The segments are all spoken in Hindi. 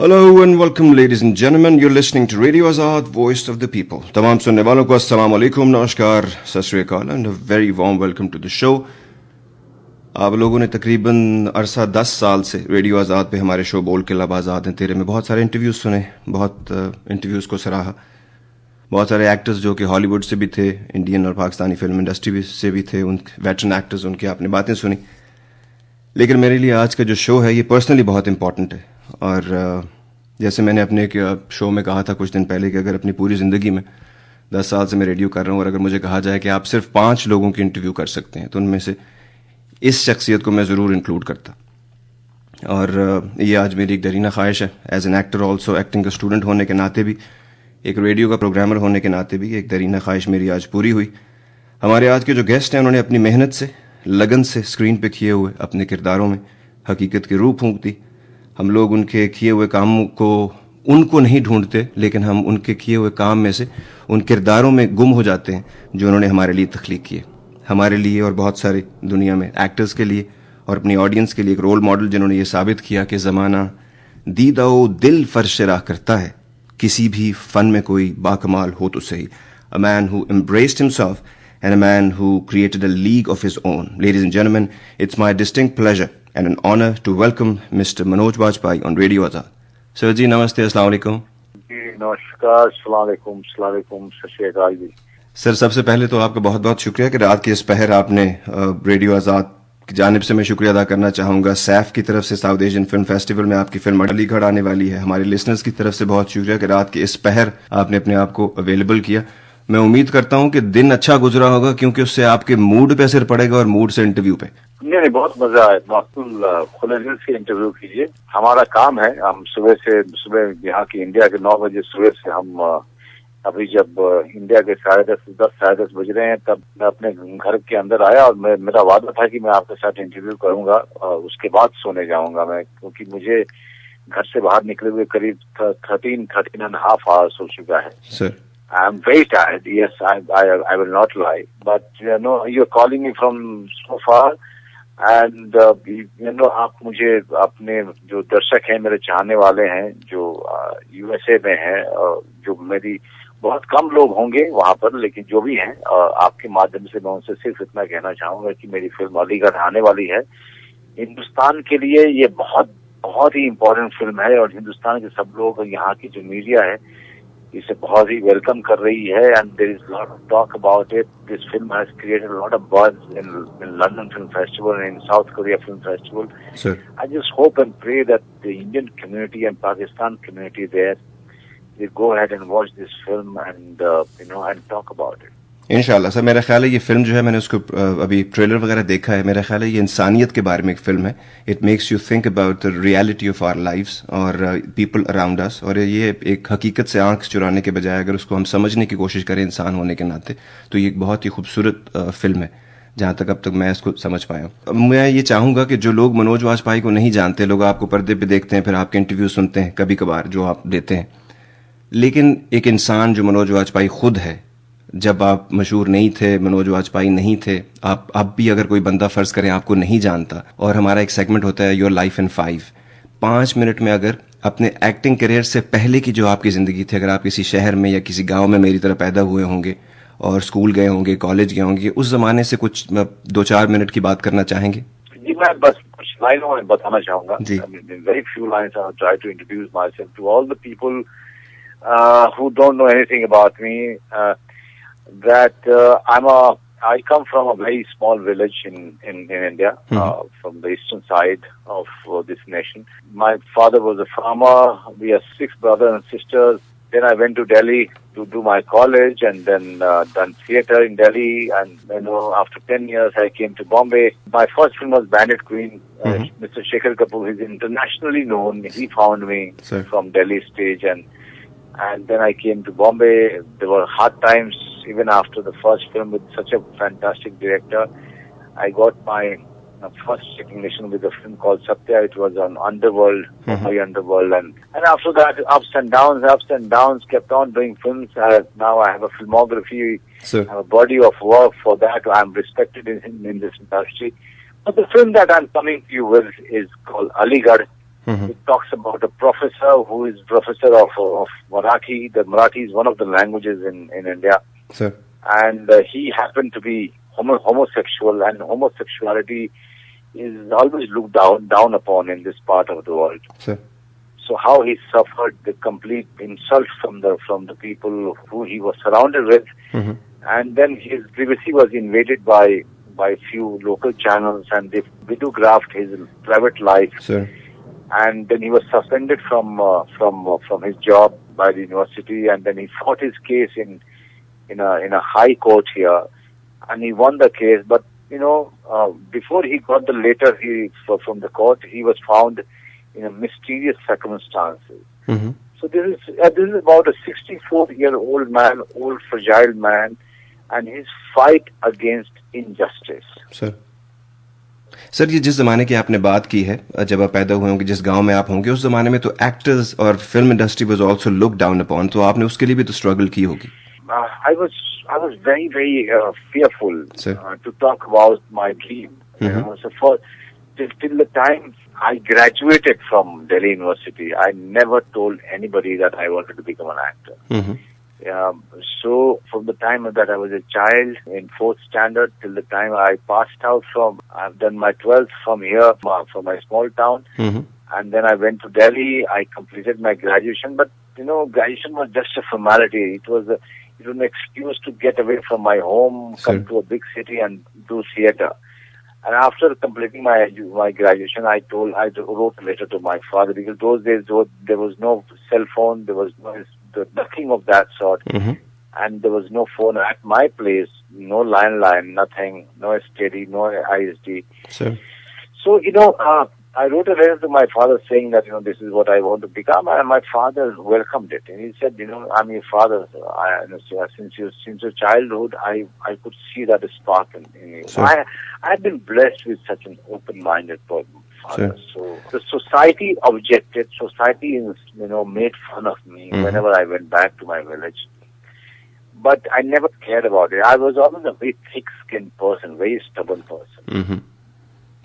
Hello and welcome, ladies and gentlemen. You're listening to Radio Azad, Voice of the People. तमाम सुनने वालों को अस्सलाम वालेकुम, नमस्कार, सत श्री अकाल and a very warm welcome to the show. आप लोगों ने तकरीबन अरसा 10 साल से रेडियो आज़ाद पे हमारे शो बोल के लब आज़ाद हैं तेरे में बहुत सारे इंटरव्यूज़ सुने, बहुत इंटरव्यूज़ को सराहा. बहुत सारे एक्टर्स जो कि हॉलीवुड से भी थे, इंडियन और पाकिस्तानी फिल्म इंडस्ट्री से भी थे, उन वेटरन एक्टर्स, उनकी आपने बातें सुनी. लेकिन मेरे लिए आज का जो शो है ये पर्सनली बहुत इंपॉर्टेंट है. और जैसे मैंने अपने एक शो में कहा था कुछ दिन पहले कि अगर अपनी पूरी ज़िंदगी में 10 साल से मैं रेडियो कर रहा हूँ और अगर मुझे कहा जाए कि आप सिर्फ 5 लोगों की इंटरव्यू कर सकते हैं तो उनमें से इस शख्सियत को मैं ज़रूर इंक्लूड करता. और ये आज मेरी एक दरीना ख्वाहिश है, as an actor also, acting का स्टूडेंट होने के नाते भी, एक रेडियो का प्रोग्रामर होने के नाते भी एक दरीना ख्वाहिश मेरी आज पूरी हुई. हमारे आज के जो गेस्ट हैं उन्होंने अपनी मेहनत से, लगन से स्क्रीन पे किए हुए अपने किरदारों में हकीकत की रूह फूंक दी. हम लोग उनके किए हुए काम को उनको नहीं ढूंढते, लेकिन हम उनके किए हुए काम में से उन किरदारों में गुम हो जाते हैं जो उन्होंने हमारे लिए तख्लीक किए. हमारे लिए और बहुत सारे दुनिया में एक्टर्स के लिए और अपनी ऑडियंस के लिए एक रोल मॉडल जिन्होंने ये साबित किया कि ज़माना दीदाओ दिल फर्श राह करता है, किसी भी फन में कोई बाकमाल हो तो सही. A man who embraced himself and a man who created a league of his own. Ladies and gentlemen, it's my distinct pleasure and an honor to welcome Mr. Manoj Bajpayee on Radio Azad. Sir ji, namaste, assalamu alaikum. जी नमस्कार, अस्सलाम वालेकुम, सत श्री अकाल जी. सर, सबसे पहले तो आपका बहुत बहुत शुक्रिया कि रात के इस पहर आपने रेडियो आज़ाद की जानिब से मैं शुक्रिया अदा करना चाहूँगा. सैफ की तरफ से साउथ एशियन फिल्म फेस्टिवल में आपकी फिल्म अलीगढ़ आने वाली है. हमारे लिसनर्स की तरफ से बहुत शुक्रिया कि रात के इस पहर आपने अपने आप को अवेलेबल किया. मैं उम्मीद करता हूं कि दिन अच्छा गुजरा होगा क्योंकि उससे आपके मूड पे असर पड़ेगा और मूड से इंटरव्यू पे. नहीं, बहुत मजा आया. बिल्कुल खुले दिल से इंटरव्यू कीजिए. हमारा काम है, हम सुबह यहाँ की इंडिया के 9 बजे सुबह से हम अभी जब इंडिया के 10:30 बज रहे हैं तब मैं अपने घर के अंदर आया और मेरा वादा था कि मैं आपके साथ इंटरव्यू करूंगा और उसके बाद सोने जाऊंगा मैं, क्योंकि मुझे घर से बाहर निकले हुए करीब 13.5 आवर्स हो चुका है. Sir, I'm very tired. Yes, I will not lie. But you're calling me from so far, and आप मुझे अपने जो दर्शक हैं, मेरे चाहने वाले हैं जो USA में हैं, जो मेरी बहुत कम लोग होंगे वहाँ पर, लेकिन जो भी हैं आपके माध्यम से मैं उनसे सिर्फ इतना कहना चाहूंगा कि मेरी फिल्म अलीगढ़ आने वाली है. हिंदुस्तान के लिए ये बहुत बहुत ही इम्पोर्टेंट फिल्म है और हिंदुस्तान के सब लोग, यहाँ की जो मीडिया है इसे बहुत ही वेलकम कर रही है. And there is lot of talk about it. This film has created lot of buzz in London film festival and in South Korea film festival. I just hope and pray that the Indian community and Pakistan community there they go ahead and watch this film and and talk about it. इंशाल्लाह. सर, मेरा ख्याल है ये फिल्म जो है, मैंने उसको अभी ट्रेलर वगैरह देखा है, मेरा ख्याल है ये इंसानियत के बारे में एक फिल्म है. It makes you think about the reality of our lives और पीपल अराउंड अस. और ये एक हकीकत से आंख चुराने के बजाय अगर उसको हम समझने की कोशिश करें इंसान होने के नाते, तो ये एक बहुत ही खूबसूरत फिल्म है जहाँ तक अब तक मैं इसको समझ पाया. मैं ये चाहूँगा कि जो लोग मनोज वाजपेयी को नहीं जानते, लोग आपको पर्दे पे देखते हैं, फिर आपके इंटरव्यू सुनते हैं कभी कभार जो आप देते हैं, लेकिन एक इंसान जो मनोज वाजपेयी खुद है, जब आप मशहूर नहीं थे, मनोज वाजपेयी नहीं थे, आप भी अगर कोई बंदा फर्ज करें आपको नहीं जानता, और हमारा एक सेगमेंट होता है योर लाइफ इन 5 मिनट में अगर अपने एक्टिंग करियर से पहले की जो आपकी ज़िंदगी थी, अगर आप किसी शहर में या किसी गांव में मेरी तरह पैदा हुए होंगे और स्कूल गए होंगे, कॉलेज गए होंगे, उस ज़माने से कुछ 2-4 मिनट की बात करना चाहेंगे? जी, मैं बस कुछ लाइनों में बताना चाहूँगा. Very few lines I try to introduce myself to all the people who don't know anything about me. That I come from a very small village in India, from the eastern side of this nation. My father was a farmer. We are 6 brothers and sisters. Then I went to Delhi to do my college and then done theatre in Delhi. And after 10 years, I came to Bombay. My first film was Bandit Queen. Mr. Shekhar Kapoor, he's internationally known. He found me from Delhi stage and then I came to Bombay. There were hard times even after the first film with such a fantastic director. I got my first recognition with a film called Satya. It was on Underworld, Mumbai Underworld, and after that ups and downs, kept on doing films. Now I have a filmography, I have a body of work for that. I am respected in this industry. But the film that I'm coming to you with is called Aligarh. It talks about a professor who is professor of Marathi. The Marathi is one of the languages in India. Sir. And he happened to be homosexual, and homosexuality is always looked down upon in this part of the world. Sir. So how he suffered the complete insult from the people who he was surrounded with, and then his privacy was invaded by few local channels, and they videographed his private life. Sir. And then he was suspended from his job by the university, and then he fought his case in a high court here, and he won the case. But before he got the letter from the court, he was found in a mysterious circumstances. So this is about a 64-year-old man, old fragile man, and his fight against injustice. Sir ये जिस जमाने की आपने बात की है, जब आप पैदा हुए होंगे, जिस गांव में आप होंगे, उस जमाने में तो एक्टर्स और film industry was also look down upon, तो आपने उसके लिए भी तो स्ट्रगल की होगी. I was very fearful to talk about my dream. So till the time I graduated from Delhi University, I never told anybody that I wanted to become an actor. So from the time that I was a child in 4th standard till the time I passed out I've done my 12th from here, from my small town, and then I went to Delhi. I completed my graduation, but graduation was just a formality. It was an excuse to get away from my home, come to a big city and do theatre. And after completing my graduation, I wrote a letter to my father, because those days there was no cell phone, there was nothing of that sort, and there was no phone at my place, no landline, nothing, no STD, no ISD. So I wrote a letter to my father saying that this is what I want to become, and my father welcomed it, and he said, I'm your father. Since your childhood, I could see that spark in you. I've been blessed with such an open-minded father. So the society objected. Society made fun of me whenever I went back to my village. But I never cared about it. I was always a very thick-skinned person, very stubborn person.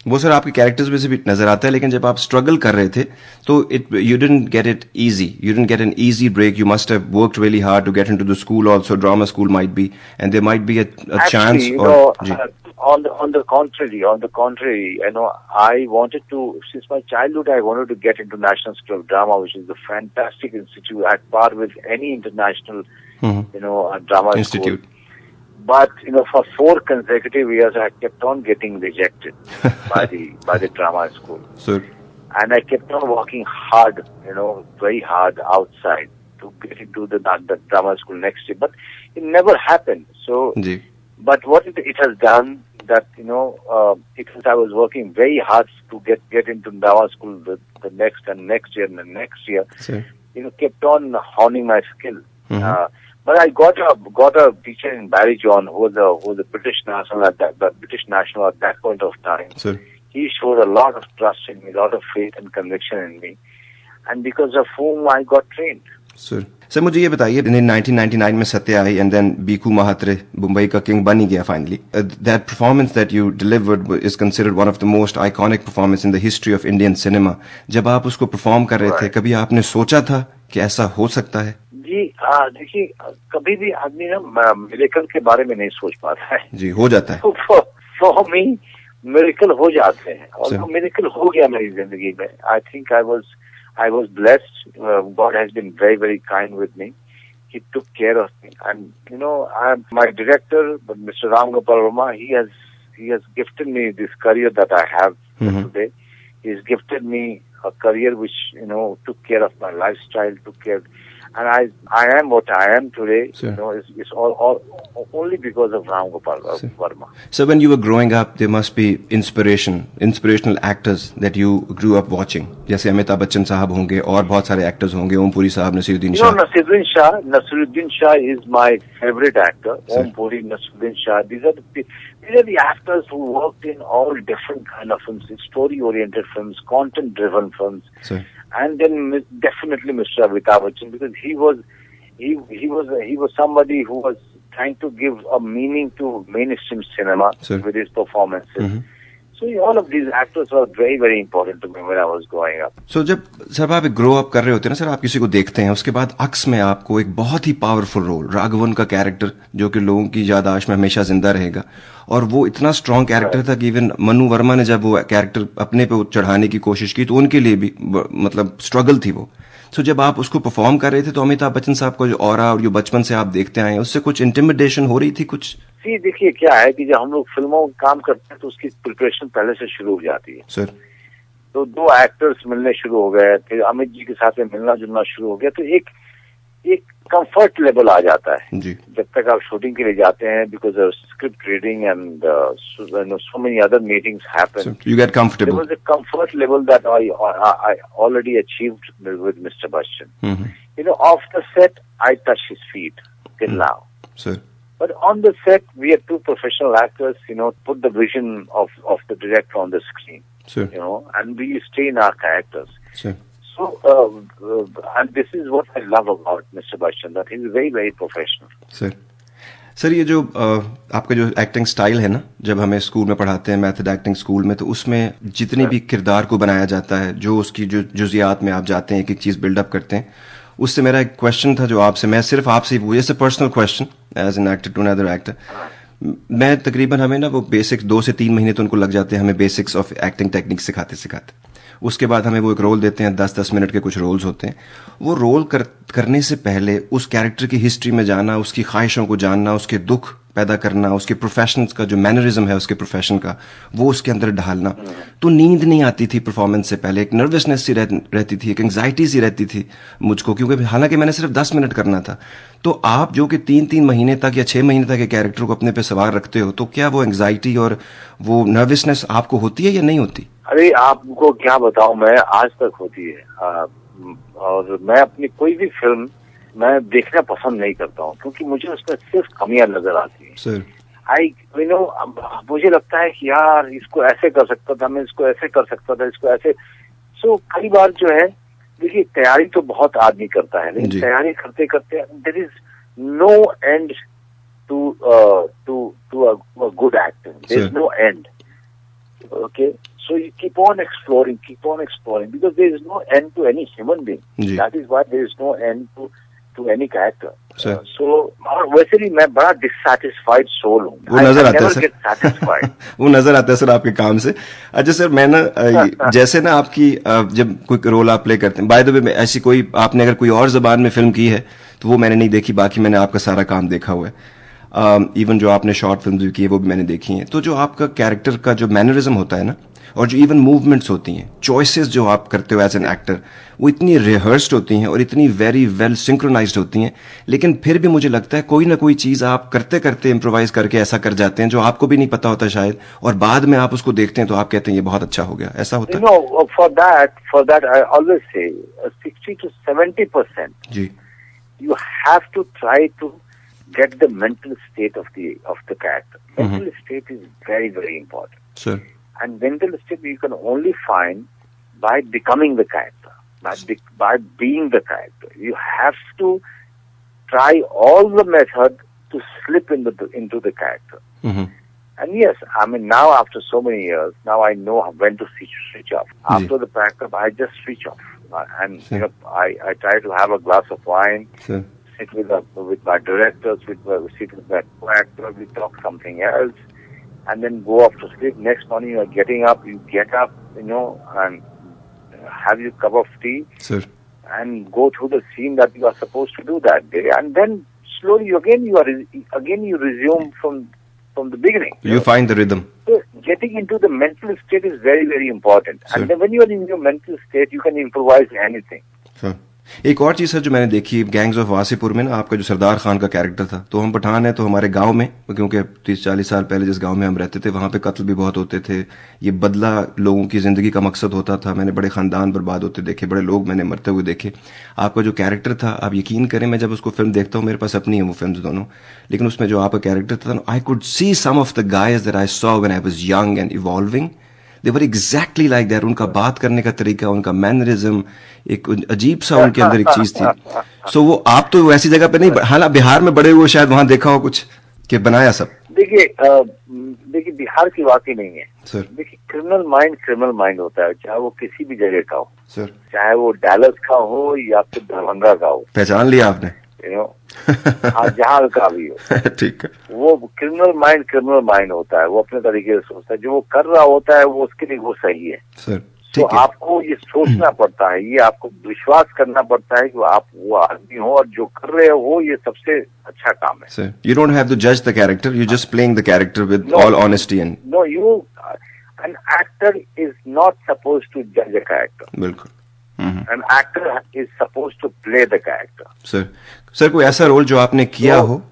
वो सर आपके कैरेक्टर्स में से भी नजर आता है, लेकिन जब आप स्ट्रगल कर रहे थे तो you didn't get it easy. You didn't get an easy break. You must have worked really hard to get into the school also. Drama school might be, and there might be a chance. On the contrary, I wanted to, since my childhood, I wanted to get into National School of Drama, which is a fantastic institute at par with any international, drama institute. School. But for 4 consecutive years, I kept on getting rejected by the drama school. And I kept on working hard, very hard outside to get into the drama school next year. But it never happened. So, but what it has done that because I was working very hard to get into drama school the next year and the next year, kept on honing my skill. But I got a teacher in Barry John who was a British national at that point of time. He showed a lot of trust in me, a lot of faith and conviction in me, and because of whom I got trained. Sir मुझे ये बताइए, in 1999 में सत्य आई, and then बीकू महात्रे मुंबई का किंग बन ही गया finally. That performance that you delivered is considered one of the most iconic performances in the history of Indian cinema. जब आप उसको perform कर रहे थे, कभी आपने सोचा था कि ऐसा हो सकता है? जी देखिए, कभी भी आदमी मिरेकल के बारे में नहीं सोच पाता है. जी, हो जाता है. For me, मिरेकल हो जाते हैं, और मिरेकल हो गया मेरी जिंदगी में. I think I was blessed. God has been very, very kind with me. He took care of me, and my director, Mr. Ram Gopal Verma, he has gifted me this career that I have today. He's gifted me a career which took care of my lifestyle, took care. And I am what I am today, it's all only because of Ram Gopal Verma. So when you were growing up, there must be inspirational actors that you grew up watching. जैसे अमिताभ बच्चन साहब होंगे और बहुत सारे actors होंगे, ओम पुरी साहब, Naseeruddin Shah. Nasiruddin Shah is my favorite actor. Om Puri, Nasiruddin Shah. These are the actors who worked in all different kind of films, story-oriented films, content-driven films. And then definitely Mr. Amitabh Bachchan, because he was somebody who was trying to give a meaning to mainstream cinema with his performances. So all of these actors were very, very important to me when I was growing up. So जब सर आप ग्रो अप कर रहे होते हैं ना सर, आप किसी को देखते हैं, उसके बाद अक्स में आपको एक बहुत ही पावरफुल रोल, राघवन का कैरेक्टर जो कि लोगों की याददाश्त में हमेशा जिंदा रहेगा, और वो इतना स्ट्रॉन्ग कैरेक्टर था कि इवन मनु वर्मा ने जब वो कैरेक्टर अपने पे चढ़ाने की कोशिश की तो उनके लिए भी मतलब स्ट्रगल थी वो. So जब आप उसको परफॉर्म कर रहे थे तो अमिताभ बच्चन साहब का जो ऑरा और जो बचपन से आप देखते आए हैं उससे कुछ इंटिमिडेशन हो रही थी कुछ? जी देखिए क्या है कि जब हम लोग फिल्मों में काम करते हैं तो उसकी प्रिपरेशन पहले से शुरू हो जाती है सर. तो दो एक्टर्स मिलने शुरू हो गए, फिर अमित जी के साथ में मिलना जुलना शुरू हो गया, तो एक कंफर्ट लेवल आ जाता है जी. जब तक आप शूटिंग के लिए जाते हैं, because script reading and so many other meetings happen, you get comfortable. There was a comfort level that I already achieved with Mr. Bachchan. You know, off the set I touch his feet till now. Sir. But on the set, we are two professional actors, you know, put the vision of the director on the screen, Sir. you know, and we stay in our characters. Sir. So, and this is what I love about Mr. Bachchan, that he's very, very professional. Sir. Sir ये जो आपका जो एक्टिंग स्टाइल है ना, जब हमें स्कूल में पढ़ाते हैं मेथड एक्टिंग स्कूल में, तो उसमें जितनी भी किरदार को बनाया जाता है, जो उसकी जो जुजियात में आप जाते हैं, एक एक चीज़ बिल्डअप करते हैं, उससे मेरा एक क्वेश्चन था जो आपसे, मैं सिर्फ आपसे ही पूछा, personal question as an actor to another actor. मैं तकरीबन हमें ना वो बेसिक्स 2 से 3 महीने तो उनको लग जाते हैं हमें बेसिक्स ऑफ एक्टिंग टेक्निक सिखाते सिखाते. उसके बाद हमें वो एक रोल देते हैं, 10-10 मिनट के कुछ रोल्स होते हैं. वो रोल करने से पहले उस कैरेक्टर की हिस्ट्री में जाना, उसकी ख्वाहिशों को जानना, उसके दुख पैदा करना, उसके प्रोफेशन का जो मैनरिज्म है उसके प्रोफेशन का, वो उसके अंदर ढालना. तो नींद नहीं आती थी परफॉर्मेंस से पहले, एक नर्वसनेस सी रहती थी, एक एंग्जाइटी सी रहती थी मुझको, क्योंकि हालांकि मैंने सिर्फ 10 मिनट करना था. तो आप जो कि 3-3 महीने तक या 6 महीने तक एक कैरेक्टर को अपने पे सवार रखते हो, तो क्या वो एंग्जाइटी और वो नर्वसनेस आपको होती है या नहीं होती? अरे आपको क्या बताऊं, मैं आज तक होती है. और मैं अपनी कोई भी फिल्म मैं देखना पसंद नहीं करता हूँ, क्योंकि मुझे उसमें सिर्फ कमियां नजर आती हैं. मुझे लगता है कि यार इसको ऐसे कर सकता था, मैं इसको ऐसे कर सकता था, इसको ऐसे. सो कई बार जो है, देखिए तैयारी तो बहुत आदमी करता है, लेकिन तैयारी करते करते there is no end to a good acting. There is no end. Okay, so you keep on exploring, because there is no end to any human being. That is why there is no end to any character. So, वैसे भी मैं बड़ा dissatisfied soul हूँ. वो नजर आता है सर. वो नजर आता है सर आपके काम से. अच्छा सर, मैं ना जैसे ना आपकी जब कोई रोल आप प्ले करते हैं, बाय द वे ऐसी कोई आपने अगर कोई और जबान में फिल्म की है तो वो मैंने नहीं देखी, बाकी मैंने आपका सारा काम देखा हुआ है. इवन जो आपने शॉर्ट फिल्म भी की है वो भी मैंने देखी हैं. तो जो आपका कैरेक्टर का जो मैनरिज्म होता है ना, और जो इवन मूवमेंट्स होती हैं, चॉइसेस जो आप करते हो एज एन एक्टर, वो इतनी रिहर्स्ड होती हैं और इतनी वेरी वेल सिंक्रोनाइज्ड होती हैं, लेकिन फिर भी मुझे लगता है कोई ना कोई चीज़ आप करते करते इम्प्रोवाइज करके ऐसा कर जाते हैं जो आपको भी नहीं पता होता शायद, और बाद में आप उसको देखते हैं तो आप कहते हैं ये बहुत अच्छा हो गया. ऐसा होता है? For that I always say 60 to 70% ji, you have to try to get the mental state of the character. Mental state is very, very important. Sir. And mental state you can only find by becoming the character, by being the character. You have to try all the method to slip into the character. And yes, I mean now after so many years, now I know when to switch off. After the backup, I just switch off, and you know, I try to have a glass of wine. Sir. Sit with my directors, sit with my co-actor, we talk something else, and then go off to sleep. Next morning you are getting up, you get up, you know, and have your cup of tea, Sir. and go through the scene that you are supposed to do that day, and then slowly you resume from the beginning. You find the rhythm. So getting into the mental state is very, very important. Sir. And then when you are in your mental state, you can improvise anything. Sir. एक और चीज सर जो मैंने देखी गैंग्स ऑफ वासीपुर में ना, आपका जो सरदार खान का कैरेक्टर था, तो हम पठान है तो हमारे गांव में, क्योंकि 30-40 साल पहले जिस गांव में हम रहते थे वहां पे कत्ल भी बहुत होते थे, ये बदला लोगों की जिंदगी का मकसद होता था. मैंने बड़े खानदान बर्बाद होते देखे, बड़े लोग मैंने मरते हुए देखे. आपका जो कैरेक्टर था, आप यकीन करें मैं जब उसको फिल्म देखता हूँ, मेरे पास अपनी है वो फिल्म दोनों, लेकिन उसमें जो आपका कैरेक्टर था, I could see some of the guys that I saw when I was young and evolving. They were exactly like that. उनका बात करने का तरीका, उनका मैनरिज्म, एक अजीब सा उनके अंदर एक चीज थी. सो वो आप तो वैसी जगह पे नहीं, हालांकि बिहार में बड़े हुए, शायद वहां देखा हो कुछ. कि बनाया सब? देखिए बिहार की बात ही नहीं है सर। देखिए क्रिमिनल माइंड होता है, चाहे वो किसी भी जगह का हो सर, चाहे वो डैलस का हो या फिर दरभंगा का हो। पहचान लिया आपने? हाँ, जहाँ का भी हो। ठीक है। वो क्रिमिनल माइंड होता है, वो अपने तरीके से सोचता है, जो वो कर रहा होता है वो उसके लिए वो सही है सर। तो आपको ये सोचना पड़ता है, ये आपको विश्वास करना पड़ता है कि आप वो आदमी हो और जो कर रहे हो ये सबसे अच्छा काम है। Sir, you don't have to judge the character, you're just playing the character with all honesty and. No, an actor is not supposed to judge a character. बिल्कुल। An actor is supposed to play the character. Sir कोई ऐसा रोल जो आपने किया हो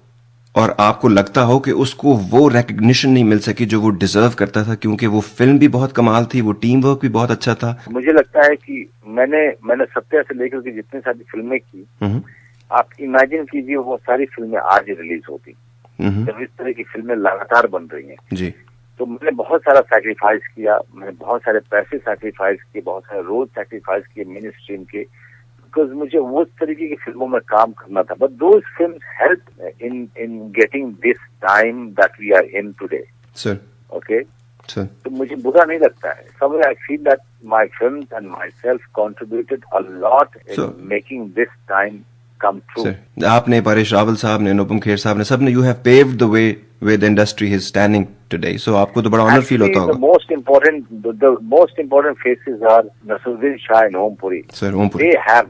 और आपको लगता हो कि उसको वो रिकग्निशन नहीं मिल सकी जो वो डिजर्व करता था, क्योंकि वो फिल्म भी बहुत कमाल थी, वो टीम वर्क भी बहुत अच्छा था? मुझे लगता है कि मैंने सत्या से लेकर के जितनी सारी फिल्में की, आप इमेजिन कीजिए वो सारी फिल्में आज रिलीज होती, जब इस तरह की फिल्में लगातार बन रही हैं जी। तो मैंने बहुत सारा सैक्रिफाइस किया, मैंने बहुत सारे पैसे सैक्रिफाइस किए, बहुत सारे रोल सैक्रिफाइस किए मिनी स्ट्रीम के, बिकॉज मुझे उस तरीके की फिल्मों में काम करना था। But those films help in getting this time that we are in today. Sir. Okay sir, तो मुझे बुरा नहीं लगता है। सब I feel that my films and myself contributed a lot in making this time come true. Sir, आपने, परेश रावल साहब ने, अनुपम खेर साहब ने, सबने, you have paved the way where the industry is standing today. So आपको तो बड़ा ऑनर फील होता होगा। The most important faces are Nasruddin Shah and Om Puri. Sir, Om Puri. They have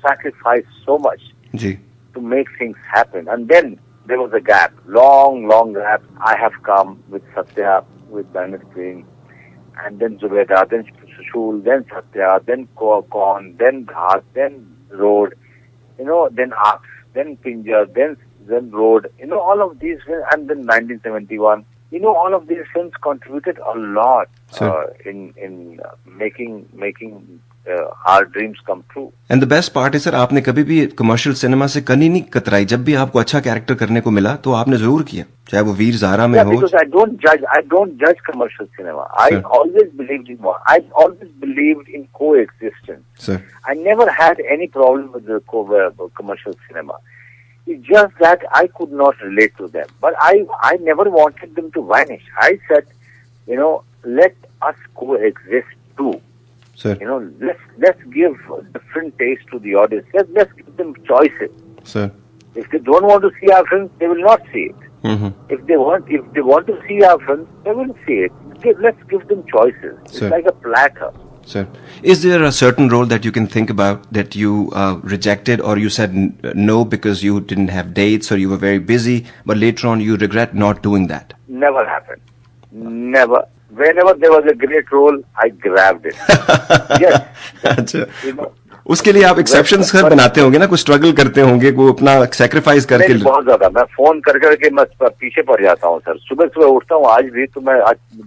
sacrificed so much ji to make things happen. And then there was a gap, long gap. I have come with Satya, with Bernard Queen, and then Zubeda, then Shul, then Satya, then Kon, then Ghat, then Road. Then Arcs, then Pinjar, then Road, all of these films, and then 1971. All of these films contributed a lot in making our dreams come true. And the best part is, sir, आपने कभी भी कमर्शियल सिनेमा से कहीं नहीं कतराई। जब भी आपको अच्छा कैरेक्टर करने को मिला तो आपने जरूर किया, चाहे वो वीर ज़ारा में हो। Because I don't judge commercial cinema. I always believed in coexistence. Sir. I never had any problem with the commercial cinema. It's just that I could not relate to them. But I never wanted them to vanish. I said, let us coexist too. Sir. Let's give different taste to the audience. Let's give them choices. Sir. If they don't want to see our films, they will not see it. If they want to see our films, they will see it. Let's give them choices. It's like a platter. Sir, is there a certain role that you can think about that you rejected, or you said no because you didn't have dates or you were very busy, but later on you regret not doing that? Never happened. Never. Whenever there was a great role, I grabbed it. Yes. अच्छा। उसके लिए आप एक्सेप्शन सर बनाते होंगे ना, कुछ स्ट्रगल करते होंगे, को अपना सेक्रीफाइस करके? बहुत ज्यादा। मैं फोन करके मैं पीछे पड़ जाता हूँ सर। सुबह उठता हूँ आज भी, तो मैं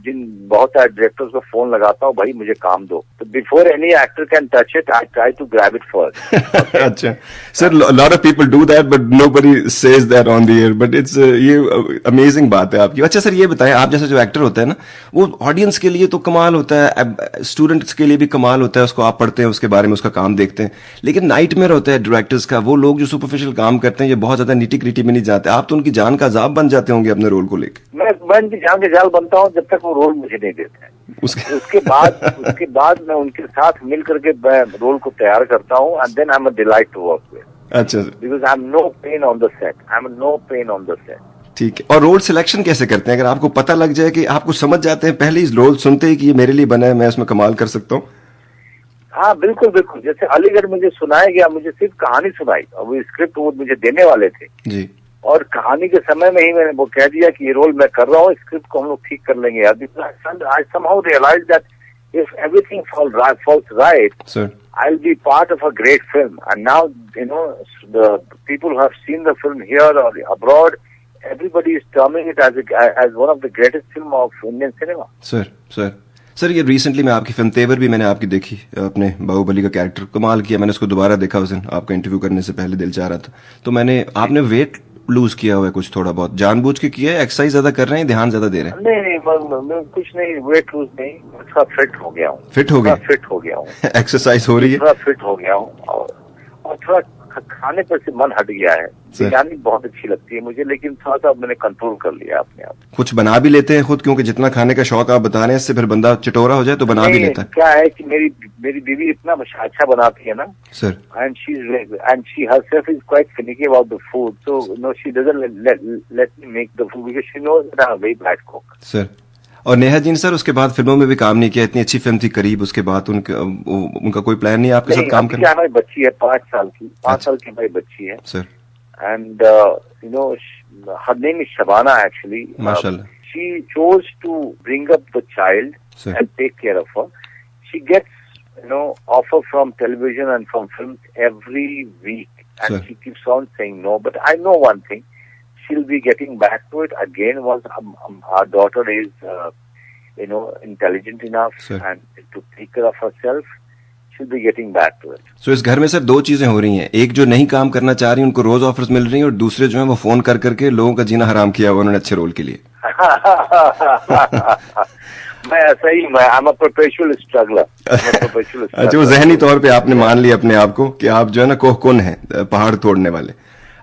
जिन बहुत सारे डायरेक्टर्स को फोन लगाता हूँ, भाई मुझे काम दो। तो before any actor can touch it, I try to grab it first. अच्छा sir, lot of people do that but nobody says that on the air, but it's ये अमेजिंग बात है आपकी। अच्छा सर, ये बताएं, आप जैसे जो एक्टर होता है ना, वो ऑडियंस के लिए तो कमाल होता है, स्टूडेंट्स के लिए भी कमाल होता है, उसको आप पढ़ते हैं, उसके बारे में उसका काम देखते हैं, लेकिन नाइटमेयर होता है डायरेक्टर्स का, वो लोग जो सुपरफिशियल काम करते हैं, ये बहुत ज्यादा नीटी क्रिटी में नहीं जाते। आप तो उनकी जान का अजाब बन जाते होंगे अपने रोल को लेकर। मैं उनकी जान के जाल बनता हूँ जब तक वो रोल मुझे नहीं देते हैं। उसके बाद मैं उनके साथ मिल करके रोल को तैयार करता हूँ, and then I am a delight to work with. अच्छा, because I am no pain on the set. ठीक है। और रोल सिलेक्शन कैसे करते हैं? अगर आपको पता लग जाए कि आपको समझ जाते हैं पहले ही रोल सुनते ही कि ये मेरे लिए बना है, मैं इसमें कमाल कर सकता हूँ? हाँ बिल्कुल। जैसे अलीगढ़ मुझे सुनाया गया, मुझे सिर्फ कहानी सुनाई और वो स्क्रिप्ट वो मुझे देने वाले थे जी, और कहानी के समय में ही मैंने वो कह दिया कि ये रोल मैं कर रहा हूँ, स्क्रिप्ट को हम लोग ठीक कर लेंगे। I somehow realized that if everything falls right, sir, I'll be part of a great film. And now, the people who have seen the film here or abroad, everybody is terming it as one of the greatest film of Indian cinema. Sir ये रिसेंटली मैं आपकी फिल्म तेवर भी मैंने आपकी देखी, अपने बाहुबली का कैरेक्टर कमाल किया। मैंने उसको दोबारा देखा उस दिन, आपका इंटरव्यू करने से पहले दिल चाह रहा था। तो आपने वेट लूज किया हुआ है कुछ थोड़ा बहुत, जानबूझ के किया है, एक्सरसाइज ज्यादा कर रहे हैं, ध्यान ज्यादा दे रहे हैं? नहीं, कुछ नहीं, वेट लूज नहीं, थोड़ा फिट हो गया हूँ। फिट हो गया हूँ एक्सरसाइज हो रही है, थोड़ा फिट हो गया हूँ और थोड़ा खाने पर से मन हट गया है। बिरयानी बहुत अच्छी लगती है मुझे, लेकिन थोड़ा सा मैंने कंट्रोल कर लिया अपने आप। कुछ बना भी लेते हैं खुद, क्योंकि जितना खाने का शौक आप बता रहे हैं इससे फिर बंदा चटोरा हो जाए तो बना भी लेता है। क्या है कि मेरी बीवी इतना अच्छा बनाती है ना sir, and she herself is quite finicky about the food, so no, she doesn't let me make the food because she knows that I'm a very bad cook. Sir, और नेहा जी ने सर उसके बाद फिल्मों में भी काम नहीं किया, इतनी अच्छी फिल्म थी करीब, उसके बाद उनका कोई प्लान नहीं आपके साथ काम करने? हमारी बच्ची है 5 साल की, 5 साल की हमारी बच्ची है sir, and her name is Shabana actually. माशाल्लाह. She chose to bring up the child and take care of her. She gets offer from television and from films every week, and she keeps on saying no. But I know one thing: she'll be getting back to it again once our daughter is, intelligent enough and to take care of herself. She'll be getting back to it. So इस घर में सर दो चीजें हो रही हैं, एक जो नहीं काम करना चाह रही उनको रोज ऑफर्स मिल रही हैं, और दूसरे जो है वो फोन कर करके लोगों का जीना हराम किया हुआ उन्होंने अच्छे रोल के लिए. मैं ऐसा ही, I'm a perpetual struggler. अच्छा, वो जहनी तौर पे आपने मान लिया अपने आप को कि आप जो है ना कोह-कोन हैं, पहाड़ तोड़ने वाले.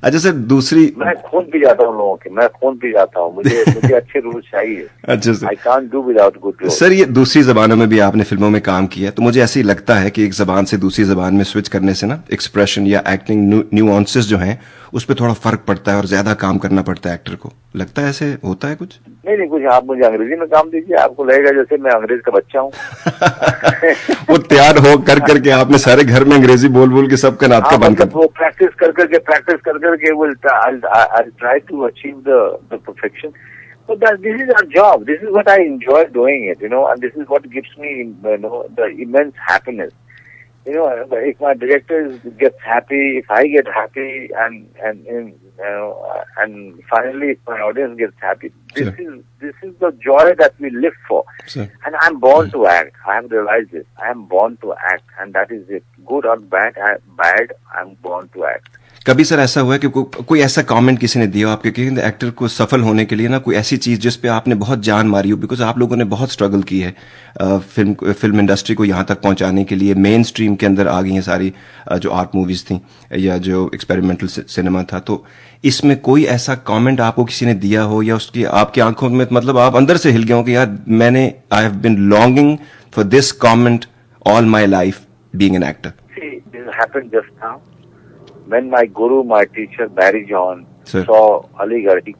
अच्छा सर, दूसरी, मैं खून पी जाता हूँ लोगों के, मैं खून पी जाता हूँ, मुझे अच्छे रूल्स चाहिए. अच्छा sir, I can't do without good rules. Sir, ये दूसरी जबानों में भी आपने फिल्मों में काम किया, तो मुझे ऐसे ही लगता है कि एक जबान से दूसरी जबान में स्विच करने से ना एक्सप्रेशन या एक्टिंग न्यूआंसेस जो हैं उस पर थोड़ा फर्क पड़ता है और ज्यादा काम करना पड़ता है एक्टर को. लगता है ऐसे होता है कुछ? नहीं, कुछ आप मुझे अंग्रेजी में काम दीजिए, आपको लगेगा जैसे मैं अंग्रेज का बच्चा हूँ. वो तैयार हो कर करके आपने सारे घर में अंग्रेजी बोल बोल के सबका नाटक बंद कर, वो प्रैक्टिस कर करके I'll try to achieve the perfection. But this is our job. This is what I enjoy doing it, and this is what gives me, the immense happiness. If my director gets happy, if I get happy, and finally if my audience gets happy, this is the joy that we live for. Sure. And I'm born to act. I have realized this. I am born to act, and that is it. Good or bad, I'm born to act. कभी सर ऐसा हुआ है कि कोई ऐसा कमेंट किसी ने दिया हो आपके कि एक्टर को सफल होने के लिए ना कोई ऐसी चीज जिस पे आपने बहुत जान मारी हो, बिकॉज आप लोगों ने बहुत स्ट्रगल की है फिल्म इंडस्ट्री को यहाँ तक पहुंचाने के लिए, मेन स्ट्रीम के अंदर आ गई हैं सारी जो आर्ट मूवीज थी या जो एक्सपेरिमेंटल सिनेमा था, तो इसमें कोई ऐसा कमेंट आपको किसी ने दिया हो या उसकी आपकी आंखों में मतलब आप अंदर से हिल गए हो कि यार मैंने I have been longing for this comment all my life being an actor? This happened just now. When my guru, my teacher Barry John Sir. saw Aligarh, he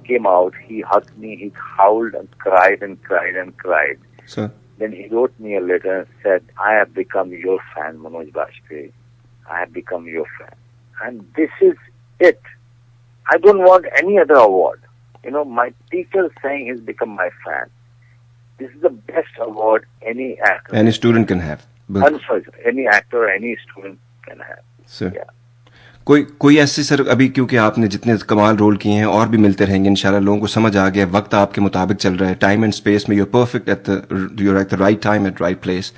came out, he hugged me, he howled and cried and cried and cried. Sir. Then he wrote me a letter and said, I have become your fan, Manoj Bajpayee. I have become your fan. And this is it. I don't want any other award. My teacher saying he's become my fan. This is the best award any actor, any student can have. I'm sorry, any actor or any student can have. Sir. Yeah. कोई ऐसे सर, अभी क्योंकि आपने जितने कमाल रोल किए हैं और भी मिलते रहेंगे इंशाल्लाह, लोगों को समझ आ गया, वक्त आपके मुताबिक चल रहा है, टाइम एंड स्पेस में you're perfect at the right time at right place.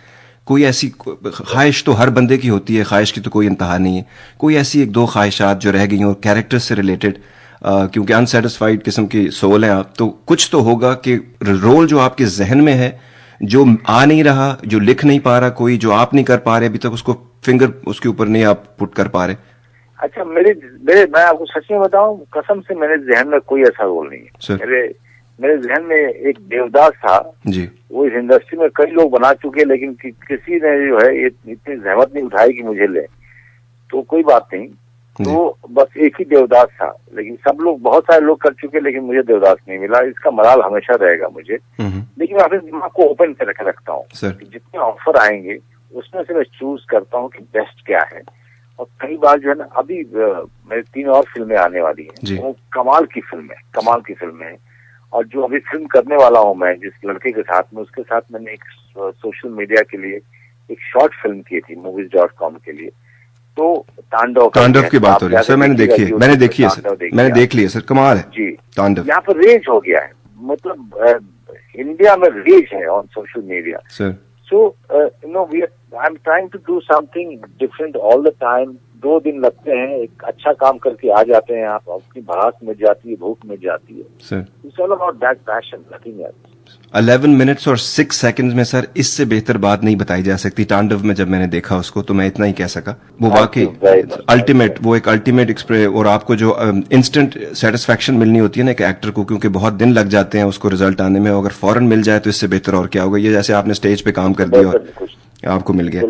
कोई ऐसी ख्वाहिश तो हर बंदे की होती है, ख्वाहिश की तो कोई इंतहा नहीं है, कोई ऐसी एक दो ख्वाहिशात जो रह गई हो कैरेक्टर से रिलेटेड, क्योंकि अनसेटिस्फाइड किस्म की सोल है आप, तो कुछ तो होगा कि रोल जो आपके जहन में है, जो आ नहीं रहा, जो लिख नहीं पा रहा कोई, जो आप नहीं कर पा रहे अभी तक, उसको फिंगर उसके ऊपर नहीं आप पुट कर पा रहे. अच्छा, मैं आपको सच में बताऊं, कसम से मेरे जहन में कोई ऐसा रोल नहीं है. मेरे जहन में एक देवदास था जी. वो इस इंडस्ट्री में कई लोग बना चुके, लेकिन किसी ने जो है इतनी जहमत नहीं उठाई कि मुझे ले, तो कोई बात नहीं. तो बस एक ही देवदास था, लेकिन सब लोग, बहुत सारे लोग कर चुके, लेकिन मुझे देवदास नहीं मिला. इसका मलाल हमेशा रहेगा मुझे, लेकिन मैं अपने दिमाग को ओपन करके रखता हूँ. जितने ऑफर आएंगे उसमें से मैं चूज करता हूँ कि बेस्ट क्या है. और कई बार जो है ना, अभी मेरी 3 और फिल्में आने वाली हैं, वो कमाल की फिल्म है. और जो अभी फिल्म करने वाला हूँ मैं जिस लड़के के साथ में, उसके साथ मैंने एक सोशल मीडिया के लिए एक शॉर्ट फिल्म की थी movies.com के लिए. तो तांडव की बात हो रही है सर, मैंने देख ली है सर, कमाल है जी. तांडव यहाँ पर रेज हो गया है, मतलब इंडिया में रेज है on social media sir. So, I'm trying to do something different all the time. 2 दिन लगते हैं, एक अच्छा काम करके आ जाते हैं आप, अपनी भड़ास मिट जाती है, भूख मिट जाती है. It's all about that passion, nothing else. 11 minutes और 6 सेकंड्स में सर इससे बेहतर बात नहीं बताई जा सकती। तांडव में जब मैंने देखा उसको तो मैं इतना ही कह सका, वो वाकई अल्टीमेट, वो एक अल्टीमेट एक्सप्रेस, और आपको जो इंस्टेंट सेटिस्फैक्शन मिलनी होती है ना एक एक्टर को, क्योंकि बहुत दिन लग जाते हैं उसको रिजल्ट आने में, अगर फौरन मिल जाए तो इससे बेहतर और क्या होगा। ये जैसे आपने स्टेज पे काम कर दिया और आपको मिल गया।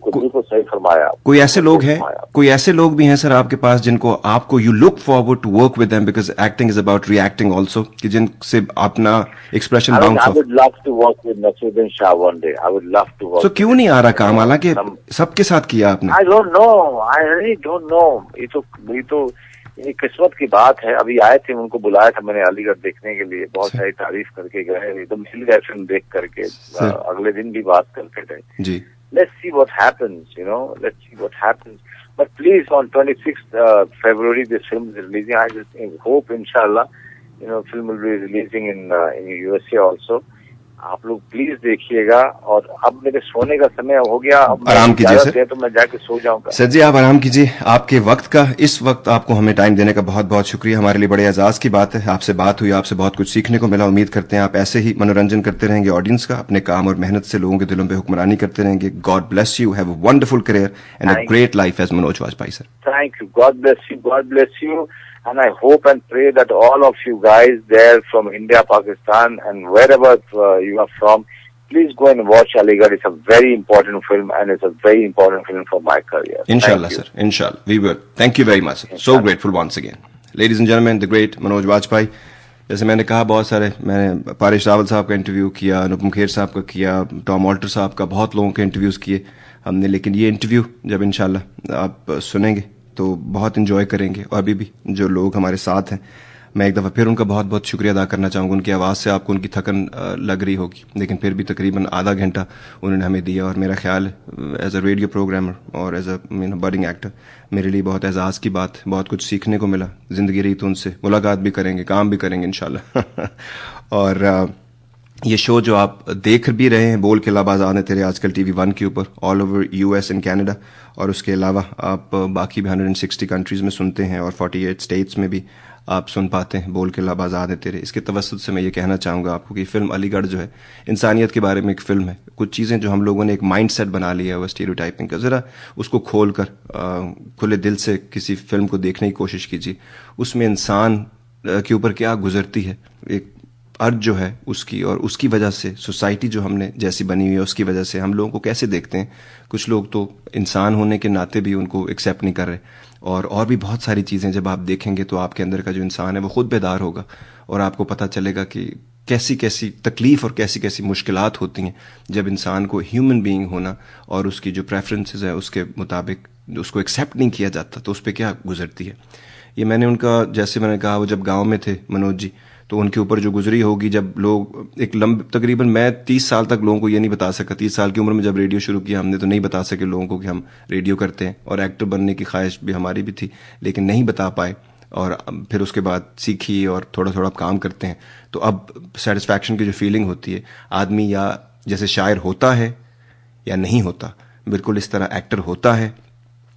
बिल्कुल सही फरमाया। कोई ऐसे लोग हैं, कोई ऐसे लोग भी हैं सर आपके पास जिनको आपको you look forward to work with them, because acting is about reacting also, कि जिनसे अपना expression bounce off. I would love to work with Naseeruddin Shah one day. I would love to work. So क्यों नहीं आ रहा काम, हालांकि सबके साथ किया आपने? I don't know. I really don't know. ये तो ये किस्मत की बात है। अभी आए थे, उनको बुलाया था मैंने अलीगढ़ देखने के लिए, बहुत सारी तारीफ करके गए, एकदम हिल गए फिल्म देख करके। अगले दिन भी बात करके गए जी। Let's see what happens, you know. Let's see what happens. But please, on 26th February, this film is releasing. I just hope, inshallah, you know, film will be releasing in USA also. आप लोग प्लीज देखिएगा। और अब मेरे सोने का समय हो गया, अब आराम कीजिए सर, तो मैं जाके सो जाऊंगा। सर जी आप आराम कीजिए। आपके वक्त का, इस वक्त आपको हमें टाइम देने का बहुत बहुत शुक्रिया। हमारे लिए बड़े एजाज की बात है, आपसे बात हुई, आपसे बहुत कुछ सीखने को मिला। उम्मीद करते हैं आप ऐसे ही मनोरंजन करते रहेंगे ऑडियंस का, अपने काम और मेहनत से लोगों के दिलों पे हुक्मरानी करते रहेंगे। God bless you, have a wonderful career and a great life as Manoj Vajpayee sir. Thank you, God bless you, God bless you. And I hope and pray that all of you guys there from India, Pakistan, and wherever you are from, please go and watch Aligarh. It's a very important film, and it's a very important film for my career. Inshallah, sir. Inshallah, we will. Thank you very much, sir. So grateful once again, ladies and gentlemen, the great Manoj Bajpayee. जैसे मैंने कहा, बहुत सारे, मैंने पारिश रावल साहब का इंटरव्यू किया, अनुपम खेर साहब का किया, टॉम ऑल्टर साहब का, बहुत लोगों के इंटरव्यूज किए हमने, लेकिन ये इंटरव्यू जब इंशाल्लाह आप सुनेंगे तो बहुत इंजॉय करेंगे। और अभी भी जो लोग हमारे साथ हैं, मैं एक दफ़ा फिर उनका बहुत बहुत शुक्रिया अदा करना चाहूँगा। उनकी आवाज़ से आपको उनकी थकन लग रही होगी, लेकिन फिर भी तकरीबन आधा घंटा उन्होंने हमें दिया। और मेरा ख्याल है एज अ रेडियो प्रोग्रामर और एज अ बडिंग एक्टर मेरे लिए बहुत एजाज़ की बात, बहुत कुछ सीखने को मिला। ज़िंदगी रही तो उनसे मुलाकात भी करेंगे, काम भी करेंगे इंशाल्लाह। और ये शो जो आप देख भी रहे हैं, बोल के लब आज़ाद है तेरे, आजकल TV1 के ऊपर all over US and Canada, और उसके अलावा आप बाकी भी 160 कंट्रीज़ में सुनते हैं और 48 स्टेट्स में भी आप सुन पाते हैं बोल के लब आज़ाद है तेरे। इसके तवस्सुत से मैं ये कहना चाहूँगा आपको कि फिल्म अलीगढ़ जो है इंसानियत के बारे में एक फ़िल्म है। कुछ चीज़ें जो हम लोगों ने एक माइंड सेट बना लिया है वो स्टीरियोटाइपिंग का, ज़रा उसको खोल कर खुले दिल से किसी फिल्म को देखने की कोशिश कीजिए। उसमें इंसान के ऊपर क्या गुजरती है, एक अर्थ जो है उसकी, और उसकी वजह से सोसाइटी जो हमने जैसी बनी हुई है उसकी वजह से हम लोगों को कैसे देखते हैं। कुछ लोग तो इंसान होने के नाते भी उनको एक्सेप्ट नहीं कर रहे, और भी बहुत सारी चीज़ें जब आप देखेंगे तो आपके अंदर का जो इंसान है वो खुद बेदार होगा और आपको पता चलेगा कि कैसी कैसी तकलीफ़ और कैसी कैसी मुश्किलात होती हैं जब इंसान को ह्यूमन बीइंग होना और उसकी जो प्रेफरेंसेस है उसके मुताबिक उसको एक्सेप्ट नहीं किया जाता, तो उस पर क्या गुजरती है। ये मैंने उनका, जैसे मैंने कहा, वो जब गाँव में थे मनोज जी, तो उनके ऊपर जो गुजरी होगी, जब लोग एक तकरीबन मैं 30 साल तक लोगों को ये नहीं बता सका, 30 साल की उम्र में जब रेडियो शुरू किया हमने तो नहीं बता सके लोगों को कि हम रेडियो करते हैं, और एक्टर बनने की ख्वाहिश भी हमारी भी थी लेकिन नहीं बता पाए, और फिर उसके बाद सीखी और थोड़ा थोड़ा काम करते हैं। तो अब सेटिस्फैक्शन की जो फीलिंग होती है, आदमी या जैसे शायर होता है या नहीं होता, बिल्कुल इस तरह एक्टर होता है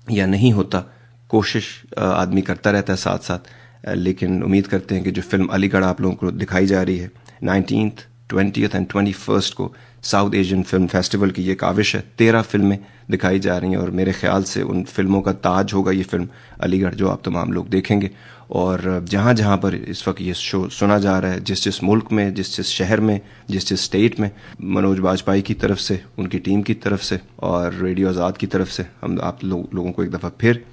या नहीं होता, कोशिश आदमी करता रहता है साथ साथ। लेकिन उम्मीद करते हैं कि जो फिल्म अलीगढ़ आप लोगों को दिखाई जा रही है 19th, 20th एंड 21st को साउथ एशियन फिल्म फेस्टिवल की ये काविश है, 13 फिल्में दिखाई जा रही हैं, और मेरे ख्याल से उन फिल्मों का ताज होगा ये फिल्म अलीगढ़ जो आप तमाम लोग देखेंगे। और जहाँ जहाँ पर इस वक्त ये शो सुना जा रहा है, जिस जिस मुल्क में, जिस जिस शहर में, जिस जिस स्टेट में, मनोज बाजपेयी की तरफ से, उनकी टीम की तरफ से और रेडियो आज़ाद की तरफ से हम आप लोगों को एक दफ़ा फिर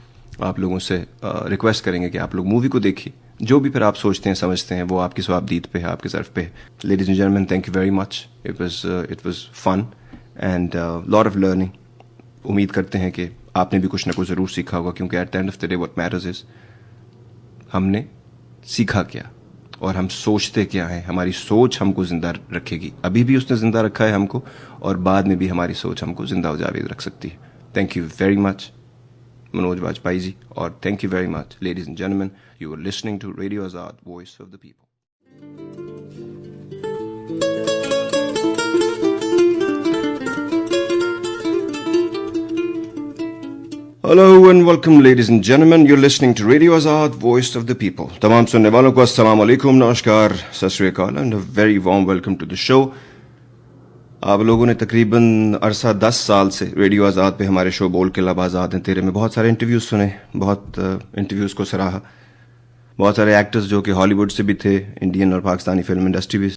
आप लोगों से रिक्वेस्ट करेंगे कि आप लोग मूवी को देखिए। जो भी फिर आप सोचते हैं समझते हैं वो आपकी स्वाबदीद पे है, आपके सर्फ पे है। Ladies and gentleman, thank you very much. It was fun and lot of learning. उम्मीद करते हैं कि आपने भी कुछ ना कुछ ज़रूर सीखा होगा, क्योंकि at the end of the day what matters is हमने सीखा क्या और हम सोचते क्या हैं। हमारी सोच हमको जिंदा रखेगी, अभी भी उसने जिंदा रखा है हमको, और बाद में भी हमारी सोच हमको जिंदा और जावेद रख सकती है। Thank you very much Manoj Vajpayee ji, और thank you very much ladies and gentleman. You are listening to radio Azad, voice of the people. Hello and welcome, ladies and gentlemen. You're listening to Radio Azad, Voice of the People. तमाम सुनने वालों को अस्सलाम वालेकुम, नमस्कार, सत श्री अकाल and a very warm welcome to the show. आप लोगों ने तकरीबन अरसा 10 साल से रेडियो आज़ाद पे हमारे शो बोल के लब आज़ाद हैं तेरे में बहुत सारे इंटरव्यूज़ सुने, बहुत इंटरव्यूज़ को सराहा, बहुत सारे एक्टर्स जो कि हॉलीवुड से भी थे, इंडियन और पाकिस्तानी फिल्म इंडस्ट्री भी